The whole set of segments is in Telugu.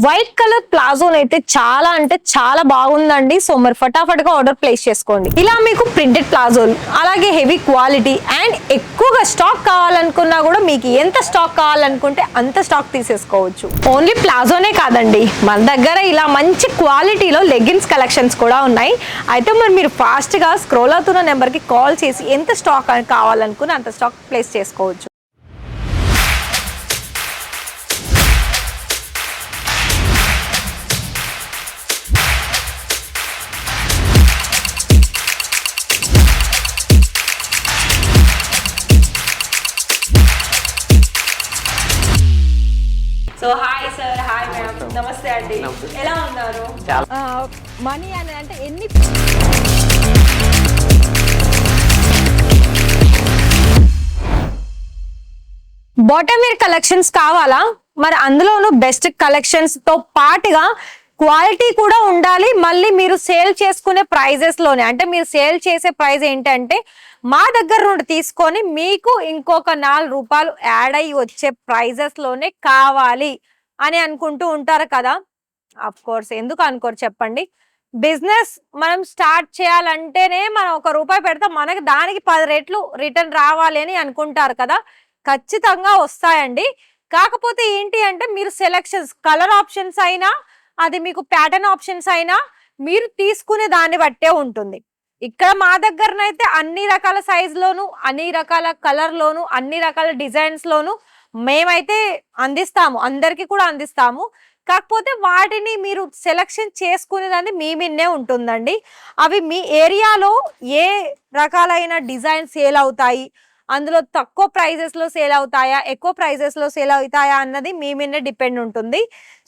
వైట్ కలర్ ప్లాజో అయితే చాలా అంటే చాలా బాగుందండి. సో మరి ఫటాఫట్ గా ఆర్డర్ ప్లేస్ చేసుకోండి. ఇలా మీకు ప్రింటెడ్ ప్లాజోలు అలాగే హెవీ క్వాలిటీ అండ్ ఎక్కువగా స్టాక్ కావాలనుకున్నా కూడా మీకు ఎంత స్టాక్ కావాలనుకుంటే అంత స్టాక్ తీసేసుకోవచ్చు. ఓన్లీ ప్లాజోనే కాదండి, మన దగ్గర ఇలా మంచి క్వాలిటీలో లెగ్గిన్స్ కలెక్షన్స్ కూడా ఉన్నాయి. అయితే మరి మీరు ఫాస్ట్ గా స్క్రోల్ అవుతున్న నెంబర్ కి కాల్ చేసి ఎంత స్టాక్ కావాలనుకుని అంత స్టాక్ ప్లేస్ చేసుకోవచ్చు. So hi sir, hi ma'am, నమస్తే అండి. ఎలా ఉన్నారు? మనీ అని అంటే ఎన్ని బాటమ్ వేర్ కలెక్షన్స్ కావాలా? మరి అందులోనూ బెస్ట్ కలెక్షన్స్ తో పాటుగా క్వాలిటీ కూడా ఉండాలి. మళ్ళీ మీరు సేల్ చేసుకునే ప్రైజెస్ లోనే, అంటే మీరు సేల్ చేసే ప్రైస్ ఏంటంటే మా దగ్గర నుండి తీసుకొని మీకు ఇంకొక 4 రూపాయలు యాడ్ అయ్యి వచ్చే ప్రైజెస్ లోనే కావాలి అని అనుకుంటూ ఉంటారు కదా. అఫ్ కోర్స్ ఎందుకు అనుకోరు చెప్పండి. బిజినెస్ మనం స్టార్ట్ చేయాలంటేనే మనం 1 రూపాయి పెడితే మనకి దానికి 10 రెట్లు రిటర్న్ రావాలి అని అనుకుంటారు కదా. ఖచ్చితంగా వస్తాయండి. కాకపోతే ఏంటి అంటే మీరు సెలెక్షన్స్, కలర్ ఆప్షన్స్ అయినా, అది మీకు ప్యాటర్న్ ఆప్షన్స్ అయినా మీరు తీసుకునే దాన్ని బట్టే ఉంటుంది. ఇక్కడ మా దగ్గరనైతే అన్ని రకాల సైజులోను, అన్ని రకాల కలర్ లోను, అన్ని రకాల డిజైన్స్ లోను మేమైతే అందిస్తాము, అందరికి కూడా అందిస్తాము. కాకపోతే వాటిని మీరు సెలెక్షన్ చేసుకునేదాన్ని మీ మీదే ఉంటుందండి. అవి మీ ఏరియాలో ఏ రకాలైన డిజైన్ సేల్ అవుతాయి, అందులో తక్కువ ప్రైజెస్ లో సేల్ అవుతాయా, ఎక్కువ ప్రైజెస్ లో సేల్ అవుతాయా అన్నది మీ మీదే డిపెండ్ ఉంటుంది.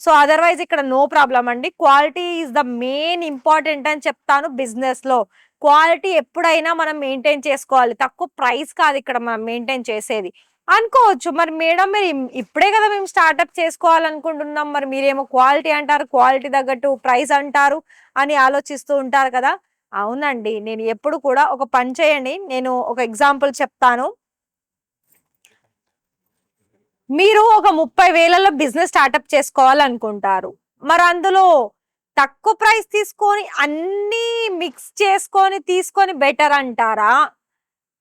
సో అదర్వైజ్ ఇక్కడ నో ప్రాబ్లం అండి. Quality is the main important అని చెప్తాను. బిజినెస్ లో క్వాలిటీ ఎప్పుడైనా మనం మెయింటైన్ చేసుకోవాలి. తక్కువ ప్రైస్ కాదు ఇక్కడ మనం మెయింటైన్ చేసేది. అనుకోవచ్చు మరి మేడం, మీరు ఇప్పుడే కదా మేము స్టార్ట్అప్ చేసుకోవాలనుకుంటున్నాం, మరి మీరేమో క్వాలిటీ అంటారు, క్వాలిటీ తగ్గట్టు ప్రైస్ అంటారు అని ఆలోచిస్తూ ఉంటారు కదా. అవునండి, నేను ఎప్పుడు కూడా ఒక పని చేయండి, నేను ఒక ఎగ్జాంపుల్ చెప్తాను. మీరు ఒక 30,000లో బిజినెస్ స్టార్ట్అప్ చేసుకోవాలనుకుంటారు. మరి అందులో తక్కువ ప్రైస్ తీసుకొని అన్ని మిక్స్ చేసుకొని తీసుకొని బెటర్ అంటారా,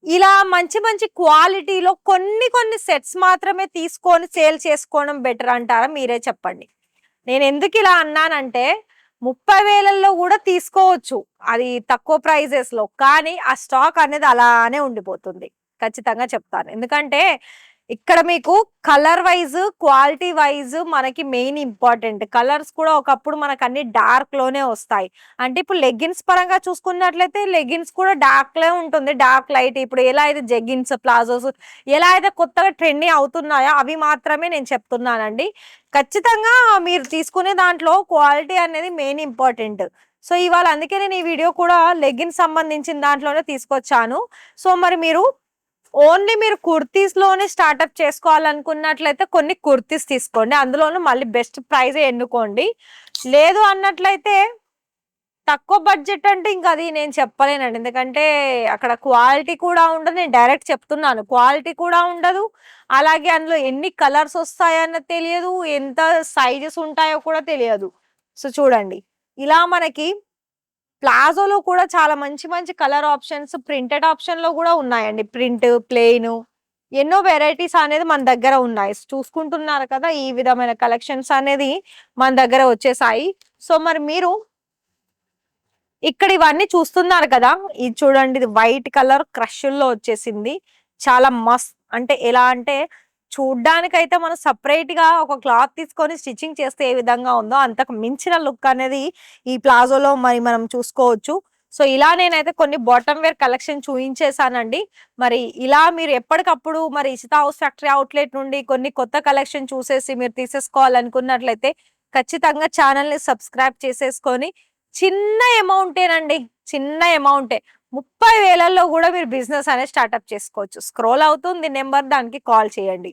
ఇలా మంచి మంచి క్వాలిటీలో కొన్ని కొన్ని సెట్స్ మాత్రమే తీసుకొని సేల్ చేసుకోవడం బెటర్ అంటారా? మీరే చెప్పండి. నేను ఎందుకు ఇలా అన్నానంటే 30,000లో కూడా తీసుకోవచ్చు అది తక్కువ ప్రైజెస్ లో, కానీ ఆ స్టాక్ అనేది అలానే ఉండిపోతుంది. ఖచ్చితంగా చెప్తాను. ఎందుకంటే ఇక్కడ మీకు కలర్ వైజ్, క్వాలిటీ వైజ్ మనకి మెయిన్ ఇంపార్టెంట్. కలర్స్ కూడా ఒకప్పుడు మనకు అన్ని డార్క్ లోనే వస్తాయి. అంటే ఇప్పుడు లెగ్గిన్స్ పరంగా చూసుకున్నట్లయితే లెగ్గిన్స్ కూడా డార్క్ లే ఉంటుంది, డార్క్ లైట్. ఇప్పుడు ఎలా అయితే జెగ్గిన్స్, ప్లాజోస్ ఎలా అయితే కొత్తగా ట్రెండింగ్ అవుతున్నాయో అవి మాత్రమే నేను చెప్తున్నానండి. ఖచ్చితంగా మీరు తీసుకునే దాంట్లో క్వాలిటీ అనేది మెయిన్ ఇంపార్టెంట్. సో ఇవాళ అందుకే నేను ఈ వీడియో కూడా లెగ్గిన్స్ సంబంధించిన దాంట్లోనే తీసుకొచ్చాను. సో మరి మీరు ఓన్లీ మీరు కుర్తీస్ లోనే స్టార్ట్అప్ చేసుకోవాలనుకున్నట్లయితే కొన్ని కుర్తీస్ తీసుకోండి, అందులోనూ మళ్ళీ బెస్ట్ ప్రైజ్ ఎన్నుకోండి. లేదు అన్నట్లయితే తక్కువ బడ్జెట్ అంటే ఇంకా అది నేను చెప్పలేనండి. ఎందుకంటే అక్కడ క్వాలిటీ కూడా ఉండదు, నేను డైరెక్ట్ చెప్తున్నాను, క్వాలిటీ కూడా ఉండదు. అలాగే అందులో ఎన్ని కలర్స్ వస్తాయన్నది తెలియదు, ఎంత సైజెస్ ఉంటాయో కూడా తెలియదు. సో చూడండి, ఇలా మనకి ప్లాజోలో కూడా చాలా మంచి మంచి కలర్ ఆప్షన్స్, ప్రింటెడ్ ఆప్షన్ లో కూడా ఉన్నాయండి. ప్రింట్, ప్లెయిన్, ఎన్నో వెరైటీస్ అనేది మన దగ్గర ఉన్నాయి. చూసుకుంటున్నారు కదా, ఈ విధమైన కలెక్షన్స్ అనేది మన దగ్గర వచ్చేసాయి. సో మరి మీరు ఇక్కడ ఇవన్నీ చూస్తున్నారు కదా, ఇది చూడండి, ఇది వైట్ కలర్ క్రష్ లో వచ్చేసింది. చాలా మస్త్, అంటే ఎలా అంటే చూడ్డానికైతే మనం సపరేట్ గా ఒక క్లాత్ తీసుకొని స్టిచ్చింగ్ చేస్తే ఏ విధంగా ఉందో అంతకు మించిన లుక్ అనేది ఈ ప్లాజోలో మరి మనం చూసుకోవచ్చు. సో ఇలా నేనైతే కొన్ని బాటమ్ వేర్ కలెక్షన్ చూపించేసానండి. మరి ఇలా మీరు ఎప్పటికప్పుడు మరి ఇషితా హౌస్ ఫ్యాక్టరీ అవుట్లెట్ నుండి కొన్ని కొత్త కలెక్షన్ చూసేసి మీరు తీసేసుకోవాలనుకున్నట్లయితే ఖచ్చితంగా ఛానల్ ని సబ్స్క్రైబ్ చేసేసుకొని, చిన్న అమౌంటేనండి, చిన్న అమౌంటే, 30,000లో కూడా మీరు బిజినెస్ అనేది స్టార్ట్అప్ చేసుకోవచ్చు. స్క్రోల్ అవుతుంది నెంబర్, దానికి కాల్ చేయండి.